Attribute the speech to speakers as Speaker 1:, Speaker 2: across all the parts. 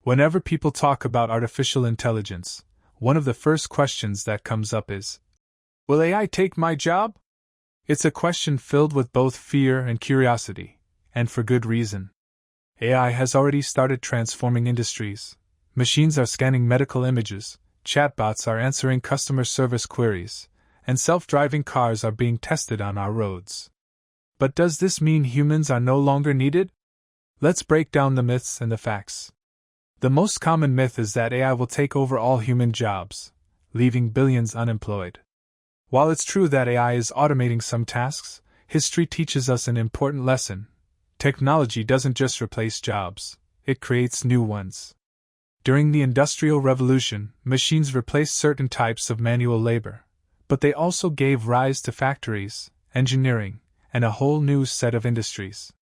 Speaker 1: Whenever people talk about artificial intelligence, one of the first questions that comes up is, will AI take my job? It's a question filled with both fear and curiosity, and for good reason. AI has already started transforming industries. Machines are scanning medical images, chatbots are answering customer service queries, and self-driving cars are being tested on our roads. But does this mean humans are no longer needed? Let's break down the myths and the facts. The most common myth is that AI will take over all human jobs, leaving billions unemployed. While it's true that AI is automating some tasks, history teaches us an important lesson. Technology doesn't just replace jobs, it creates new ones. During the Industrial Revolution, machines replaced certain types of manual labor, but they also gave rise to factories, engineering, and a whole new set of industries.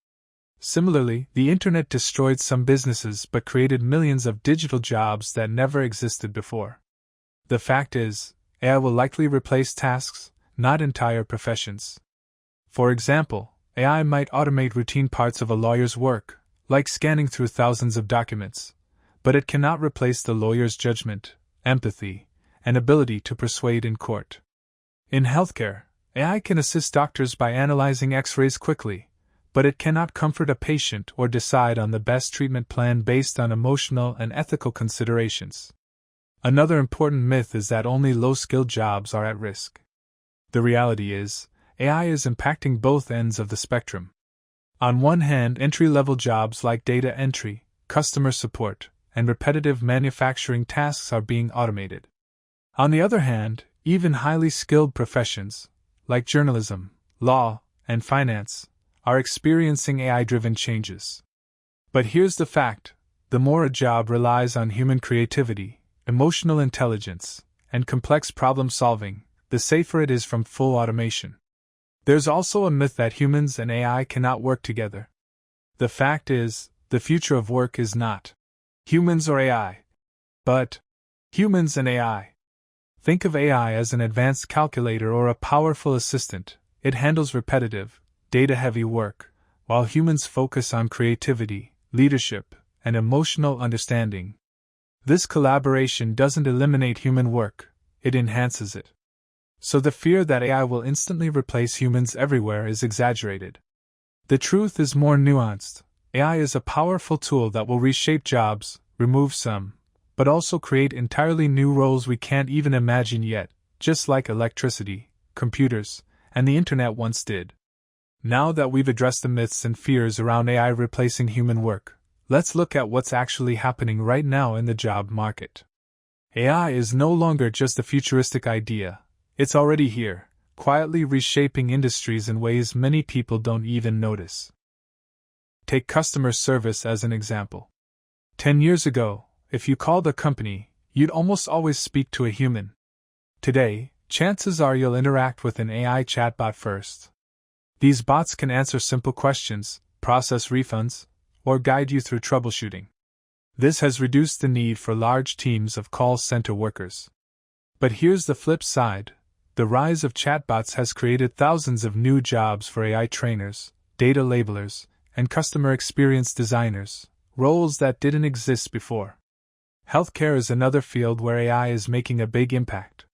Speaker 1: Similarly, the internet destroyed some businesses but created millions of digital jobs that never existed before. The fact is, AI will likely replace tasks, not entire professions. For example, AI might automate routine parts of a lawyer's work, like scanning through thousands of documents, but it cannot replace the lawyer's judgment, empathy, and ability to persuade in court. In healthcare, AI can assist doctors by analyzing X-rays quickly, but it cannot comfort a patient or decide on the best treatment plan based on emotional and ethical considerations. Another important myth is that only low-skilled jobs are at risk. The reality is, AI is impacting both ends of the spectrum. On one hand, entry-level jobs like data entry, customer support, and repetitive manufacturing tasks are being automated. On the other hand, even highly skilled professions, like journalism, law, and finance, are experiencing AI-driven changes. But here's the fact: the more a job relies on human creativity, emotional intelligence, and complex problem-solving, the safer it is from full automation. There's also a myth that humans and AI cannot work together. The fact is, the future of work is not humans or AI, but humans and AI. Think of AI as an advanced calculator or a powerful assistant. It handles repetitive, data-heavy work, while humans focus on creativity, leadership, and emotional understanding. This collaboration doesn't eliminate human work, it enhances it. So the fear that AI will instantly replace humans everywhere is exaggerated. The truth is more nuanced. AI is a powerful tool that will reshape jobs, remove some, but also create entirely new roles we can't even imagine yet, just like electricity, computers, and the internet once did. Now that we've addressed the myths and fears around AI replacing human work, let's look at what's actually happening right now in the job market. AI is no longer just a futuristic idea, it's already here, quietly reshaping industries in ways many people don't even notice. Take customer service as an example. 10 years ago, if you called a company, you'd almost always speak to a human. Today, chances are you'll interact with an AI chatbot first. These bots can answer simple questions, process refunds, or guide you through troubleshooting. This has reduced the need for large teams of call center workers. But here's the flip side: the rise of chatbots has created thousands of new jobs for AI trainers, data labelers, and customer experience designers, roles that didn't exist before. Healthcare is another field where AI is making a big impact.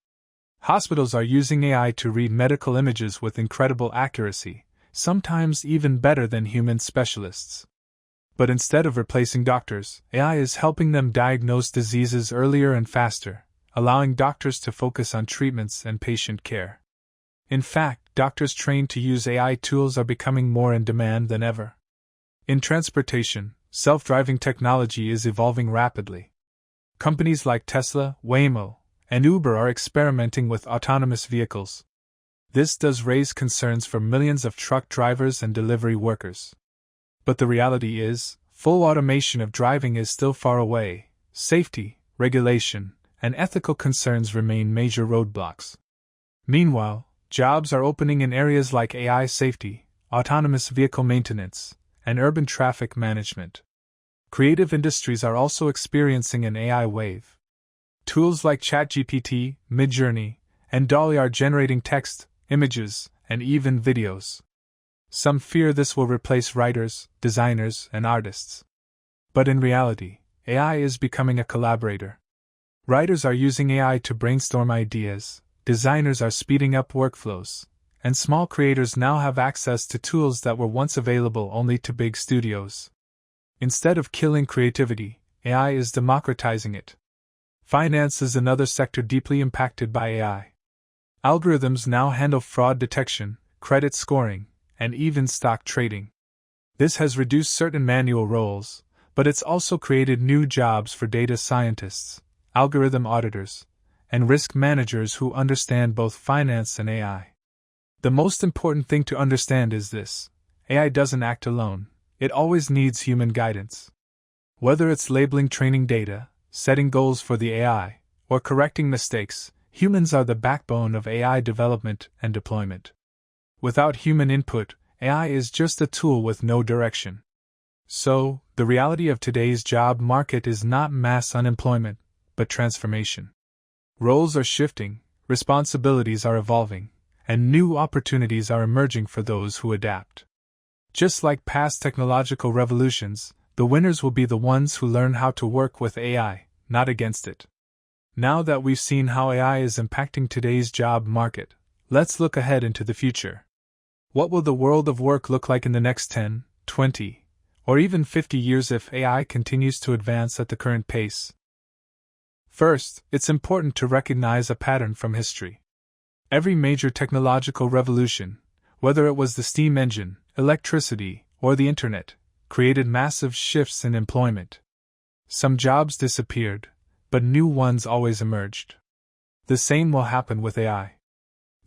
Speaker 1: Hospitals are using AI to read medical images with incredible accuracy, sometimes even better than human specialists. But instead of replacing doctors, AI is helping them diagnose diseases earlier and faster, allowing doctors to focus on treatments and patient care. In fact, doctors trained to use AI tools are becoming more in demand than ever. In transportation, self-driving technology is evolving rapidly. Companies like Tesla, Waymo, and Uber are experimenting with autonomous vehicles. This does raise concerns for millions of truck drivers and delivery workers. But the reality is, full automation of driving is still far away. Safety, regulation, and ethical concerns remain major roadblocks. Meanwhile, jobs are opening in areas like AI safety, autonomous vehicle maintenance, and urban traffic management. Creative industries are also experiencing an AI wave. Tools like ChatGPT, Midjourney, and DALL-E are generating text, images, and even videos. Some fear this will replace writers, designers, and artists. But in reality, AI is becoming a collaborator. Writers are using AI to brainstorm ideas, designers are speeding up workflows, and small creators now have access to tools that were once available only to big studios. Instead of killing creativity, AI is democratizing it. Finance is another sector deeply impacted by AI. Algorithms now handle fraud detection, credit scoring, and even stock trading. This has reduced certain manual roles, but it's also created new jobs for data scientists, algorithm auditors, and risk managers who understand both finance and AI. The most important thing to understand is this: AI doesn't act alone, it always needs human guidance. Whether it's labeling training data, setting goals for the AI, or correcting mistakes, humans are the backbone of AI development and deployment. Without human input, AI is just a tool with no direction. So, the reality of today's job market is not mass unemployment, but transformation. Roles are shifting, responsibilities are evolving, and new opportunities are emerging for those who adapt. Just like past technological revolutions, the winners will be the ones who learn how to work with AI, not against it. Now that we've seen how AI is impacting today's job market, let's look ahead into the future. What will the world of work look like in the next 10, 20, or even 50 years if AI continues to advance at the current pace? First, it's important to recognize a pattern from history. Every major technological revolution, whether it was the steam engine, electricity, or the internet, created massive shifts in employment. Some jobs disappeared, but new ones always emerged. The same will happen with AI.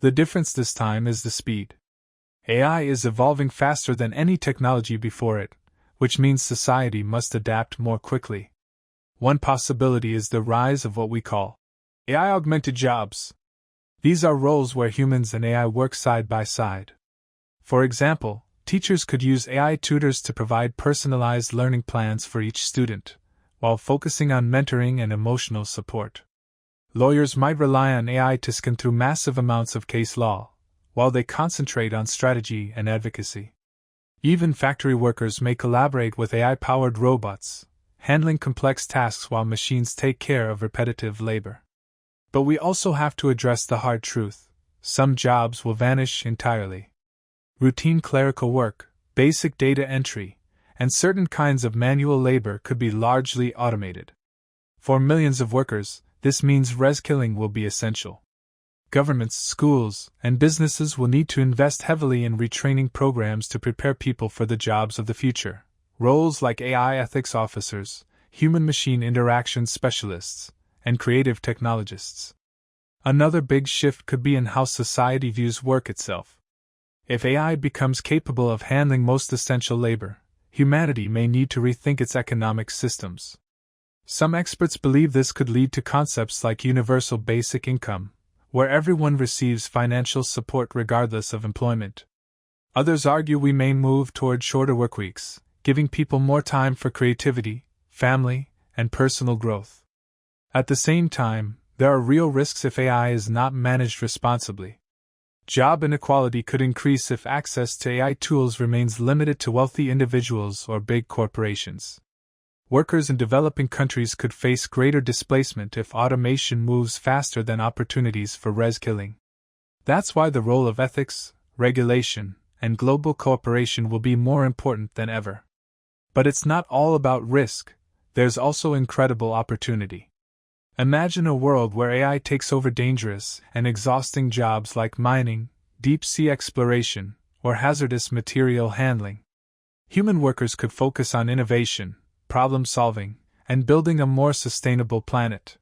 Speaker 1: The difference this time is the speed. AI is evolving faster than any technology before it, which means society must adapt more quickly. One possibility is the rise of what we call AI-augmented jobs. These are roles where humans and AI work side by side. For example, teachers could use AI tutors to provide personalized learning plans for each student, while focusing on mentoring and emotional support. Lawyers might rely on AI to skim through massive amounts of case law, while they concentrate on strategy and advocacy. Even factory workers may collaborate with AI-powered robots, handling complex tasks while machines take care of repetitive labor. But we also have to address the hard truth: some jobs will vanish entirely. Routine clerical work, basic data entry, and certain kinds of manual labor could be largely automated. For millions of workers, this means reskilling will be essential. Governments, schools, and businesses will need to invest heavily in retraining programs to prepare people for the jobs of the future. Roles like AI ethics officers, human-machine interaction specialists, and creative technologists. Another big shift could be in how society views work itself. If AI becomes capable of handling most essential labor, humanity may need to rethink its economic systems. Some experts believe this could lead to concepts like universal basic income, where everyone receives financial support regardless of employment. Others argue we may move toward shorter workweeks, giving people more time for creativity, family, and personal growth. At the same time, there are real risks if AI is not managed responsibly. Job inequality could increase if access to AI tools remains limited to wealthy individuals or big corporations. Workers in developing countries could face greater displacement if automation moves faster than opportunities for reskilling. That's why the role of ethics, regulation, and global cooperation will be more important than ever. But it's not all about risk, there's also incredible opportunity. Imagine a world where AI takes over dangerous and exhausting jobs like mining, deep-sea exploration, or hazardous material handling. Human workers could focus on innovation, problem-solving, and building a more sustainable planet.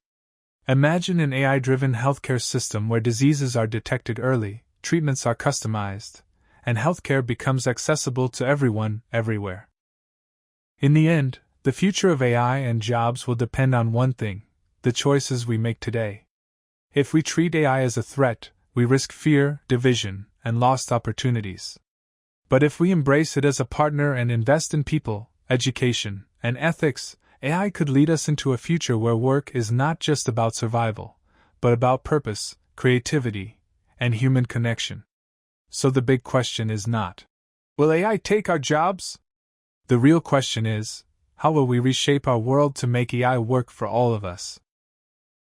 Speaker 1: Imagine an AI-driven healthcare system where diseases are detected early, treatments are customized, and healthcare becomes accessible to everyone, everywhere. In the end, the future of AI and jobs will depend on one thing: the choices we make today. If we treat AI as a threat, we risk fear, division, and lost opportunities. But if we embrace it as a partner and invest in people, education, and ethics, AI could lead us into a future where work is not just about survival, but about purpose, creativity, and human connection. So the big question is not, will AI take our jobs? The real question is, How will we reshape our world to make AI work for all of us?